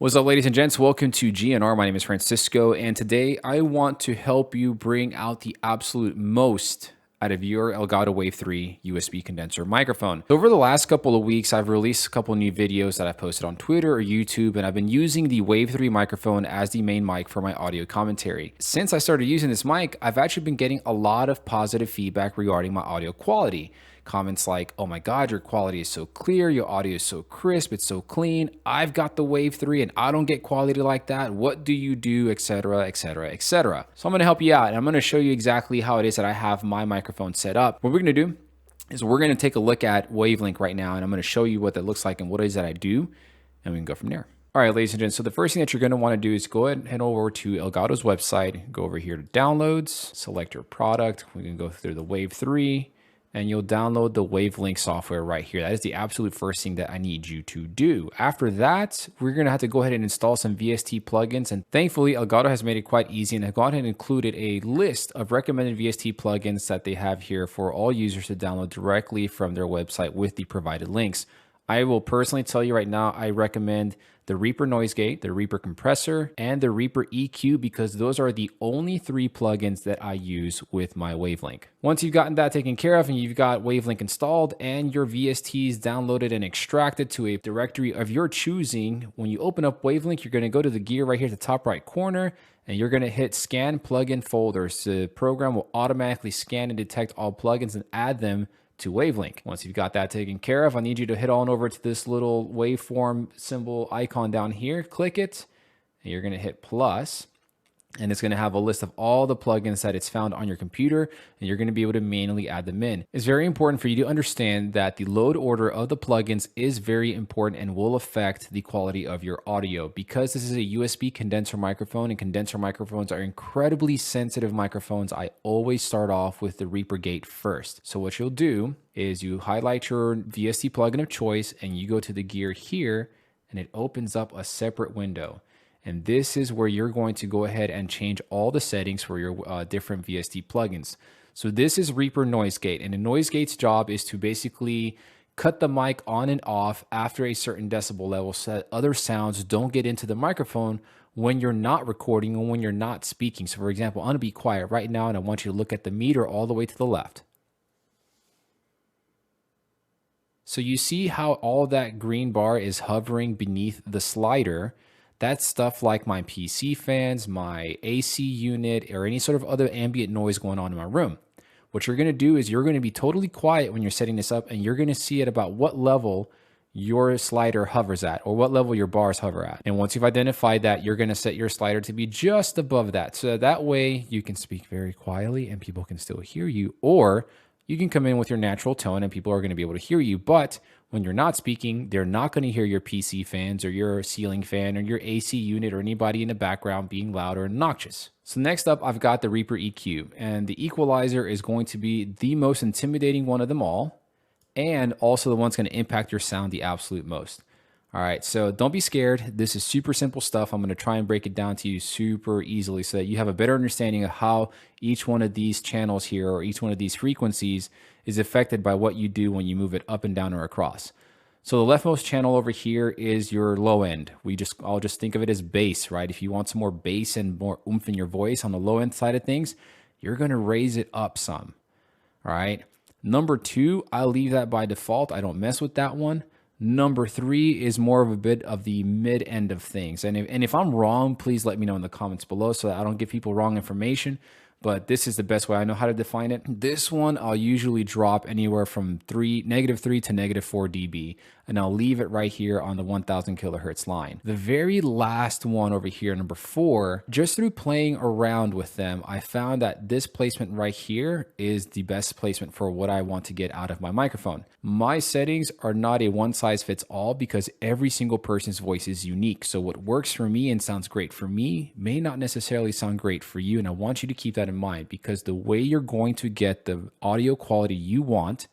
What's up, ladies and gents? Welcome to GNR. My name is Francisco, and today I want to help you bring out the absolute most out of your Elgato Wave 3 USB condenser microphone. Over the last couple of weeks, I've released a couple new videos that I've posted on Twitter or YouTube, and I've been using the Wave 3 microphone as the main mic for my audio commentary. Since I started using this mic, I've actually been getting a lot of positive feedback regarding my audio quality. Comments like, oh my God, your quality is so clear, your audio is so crisp, it's so clean. I've got the Wave 3 and I don't get quality like that. What do you do, etc., etc., etc. So I'm gonna help you out, and I'm gonna show you exactly how it is that I have my microphone set up. What we're gonna do is we're gonna take a look at Wavelink right now, and I'm gonna show you what that looks like and what it is that I do, and we can go from there. All right, ladies and gents, so the first thing that you're going to want to do is go ahead and head over to Elgato's website, go over here to downloads, select your product. We can go through the Wave 3, and you'll download the Wavelink software right here. That is the absolute first thing that I need you to do. After that, we're going to have to go ahead and install some VST plugins. And thankfully, Elgato has made it quite easy and have gone ahead and included a list of recommended VST plugins that they have here for all users to download directly from their website with the provided links. I will personally tell you right now, I recommend the Reaper Noise Gate, the Reaper Compressor, and the Reaper EQ because those are the only three plugins that I use with my Wavelink. Once you've gotten that taken care of and you've got Wavelink installed and your VSTs downloaded and extracted to a directory of your choosing, when you open up Wavelink, you're going to go to the gear right here at the top right corner, and you're going to hit Scan Plugin Folders. The program will automatically scan and detect all plugins and add them to Wavelink. Once you've got that taken care of, I need you to head on over to this little waveform symbol icon down here, click it, and you're going to hit plus, and it's going to have a list of all the plugins that it's found on your computer, and you're going to be able to manually add them in. It's very important for you to understand that the load order of the plugins is very important and will affect the quality of your audio. Because this is a USB condenser microphone, and condenser microphones are incredibly sensitive microphones, I always start off with the Reaper Gate first. So what you'll do is you highlight your VST plugin of choice, and you go to the gear here, and it opens up a separate window. And this is where you're going to go ahead and change all the settings for your different VST plugins. So this is Reaper Noise Gate, and the Noise Gate's job is to basically cut the mic on and off after a certain decibel level so that other sounds don't get into the microphone when you're not recording or when you're not speaking. So for example, I'm gonna be quiet right now and I want you to look at the meter all the way to the left. So you see how all that green bar is hovering beneath the slider. That's stuff like my PC fans, my AC unit, or any sort of other ambient noise going on in my room. What you're going to do is you're going to be totally quiet when you're setting this up, and you're going to see at about what level your slider hovers at, or what level your bars hover at. And once you've identified that, you're going to set your slider to be just above that. So that way you can speak very quietly and people can still hear you, or you can come in with your natural tone and people are going to be able to hear you. But when you're not speaking, they're not going to hear your PC fans or your ceiling fan or your AC unit or anybody in the background being loud or obnoxious. So next up, I've got the Reaper EQ, and the equalizer is going to be the most intimidating one of them all, and also the one's going to impact your sound the absolute most. All right, so don't be scared. This is super simple stuff. I'm going to try and break it down to you super easily so that you have a better understanding of how each one of these channels here or each one of these frequencies is affected by what you do when you move it up and down or across. So the leftmost channel over here is your low end. I'll just think of it as bass, right? If you want some more bass and more oomph in your voice on the low end side of things, you're going to raise it up some. All right. Number 2, I'll leave that by default. I don't mess with that one. Number 3 is more of a bit of the mid end of things. And if I'm wrong, please let me know in the comments below so that I don't give people wrong information. But this is the best way I know how to define it. This one, I'll usually drop anywhere from -3 to -4 dB, and I'll leave it right here on the 1000 kilohertz line. The very last one over here, number 4, just through playing around with them, I found that this placement right here is the best placement for what I want to get out of my microphone. My settings are not a one size fits all because every single person's voice is unique. So what works for me and sounds great for me may not necessarily sound great for you, and I want you to keep that in mind, because the way you're going to get the audio quality you want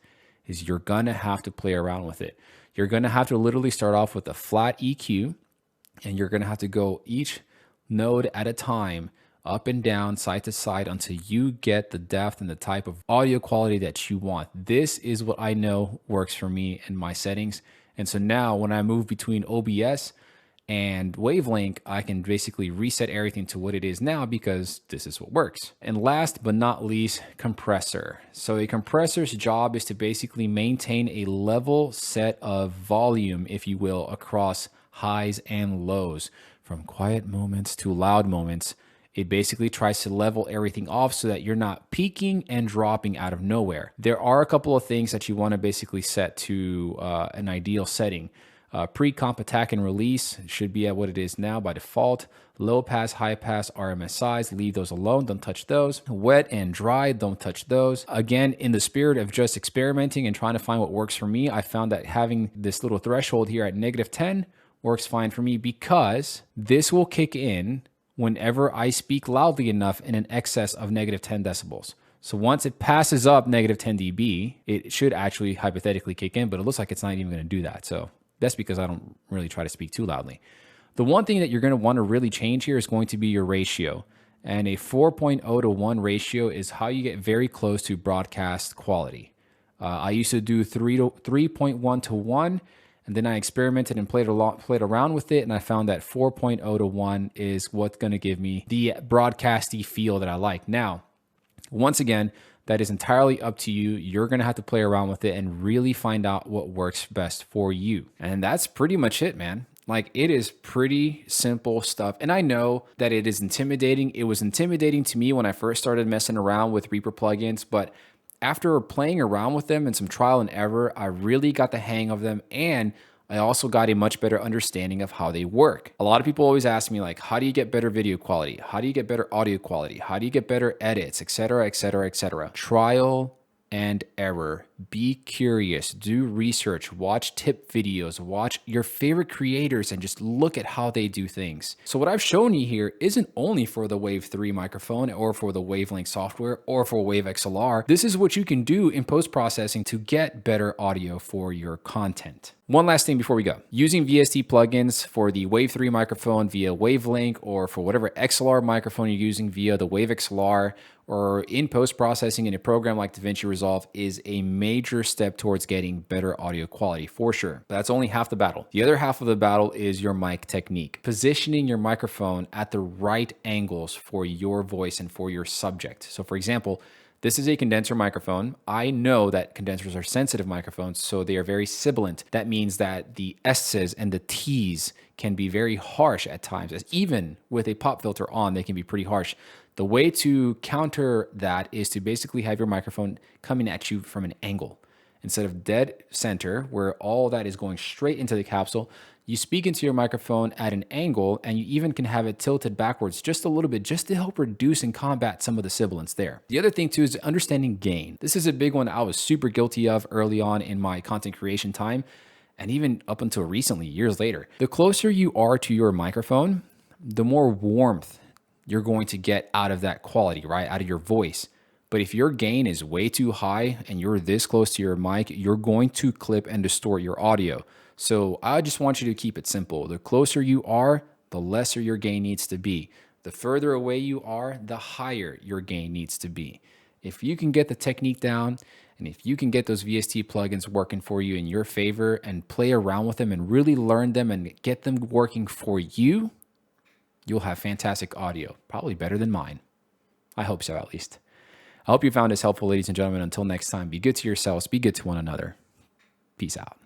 is you're gonna have to play around with it. You're gonna have to literally start off with a flat EQ, and you're gonna have to go each node at a time, up and down, side to side, until you get the depth and the type of audio quality that you want. This is what I know works for me and my settings. And so now when I move between OBS And wavelength, I can basically reset everything to what it is now because this is what works. And last but not least, compressor. So a compressor's job is to basically maintain a level set of volume, if you will, across highs and lows, from quiet moments to loud moments. It basically tries to level everything off so that you're not peaking and dropping out of nowhere. There are a couple of things that you want to basically set to an ideal setting. Pre-comp attack and release should be at what it is now by default. Low pass, high pass, RMS size, leave those alone, don't touch those. Wet and dry, don't touch those. Again, in the spirit of just experimenting and trying to find what works for me, I found that having this little threshold here at -10 works fine for me because this will kick in whenever I speak loudly enough in an excess of -10 decibels. So once it passes up -10 dB, it should actually hypothetically kick in, but it looks like it's not even going to do that. So that's because I don't really try to speak too loudly. The one thing that you're going to want to really change here is going to be your ratio. And a 4.0 to 1 ratio is how you get very close to broadcast quality. I used to do 3.1 to 1, and then I experimented and played around with it, and I found that 4.0 to 1 is what's going to give me the broadcasty feel that I like. Now, once again, that is entirely up to you. You're going to have to play around with it and really find out what works best for you. And that's pretty much it, man. Like, it is pretty simple stuff. And I know that it is intimidating. It was intimidating to me when I first started messing around with Reaper plugins, but after playing around with them and some trial and error, I really got the hang of them, and I also got a much better understanding of how they work. A lot of people always ask me, like, how do you get better video quality? How do you get better audio quality? How do you get better edits, etc., etc., etc.? Trial and error. Be curious, do research, watch tip videos, watch your favorite creators, and just look at how they do things. So what I've shown you here isn't only for the Wave 3 microphone or for the Wavelength software or for Wave XLR. This is what you can do in post-processing to get better audio for your content. One last thing before we go. Using VST plugins for the Wave 3 microphone via Wavelength, or for whatever XLR microphone you're using via the Wave XLR, or in post-processing in a program like DaVinci Resolve, is a major step towards getting better audio quality, for sure. But that's only half the battle. The other half of the battle is your mic technique. Positioning your microphone at the right angles for your voice and for your subject. So for example, this is a condenser microphone. I know that condensers are sensitive microphones, so they are very sibilant. That means that the S's and the T's can be very harsh at times. As even with a pop filter on, they can be pretty harsh. The way to counter that is to basically have your microphone coming at you from an angle. Instead of dead center, where all that is going straight into the capsule, you speak into your microphone at an angle, and you even can have it tilted backwards just a little bit, just to help reduce and combat some of the sibilance there. The other thing too is understanding gain. This is a big one I was super guilty of early on in my content creation time, and even up until recently, years later. The closer you are to your microphone, the more warmth you're going to get out of that quality, right? Out of your voice. But if your gain is way too high and you're this close to your mic, you're going to clip and distort your audio. So I just want you to keep it simple. The closer you are, the lesser your gain needs to be. The further away you are, the higher your gain needs to be. If you can get the technique down, and if you can get those VST plugins working for you in your favor and play around with them and really learn them and get them working for you, you'll have fantastic audio, probably better than mine. I hope so, at least. I hope you found this helpful, ladies and gentlemen. Until next time, be good to yourselves, be good to one another. Peace out.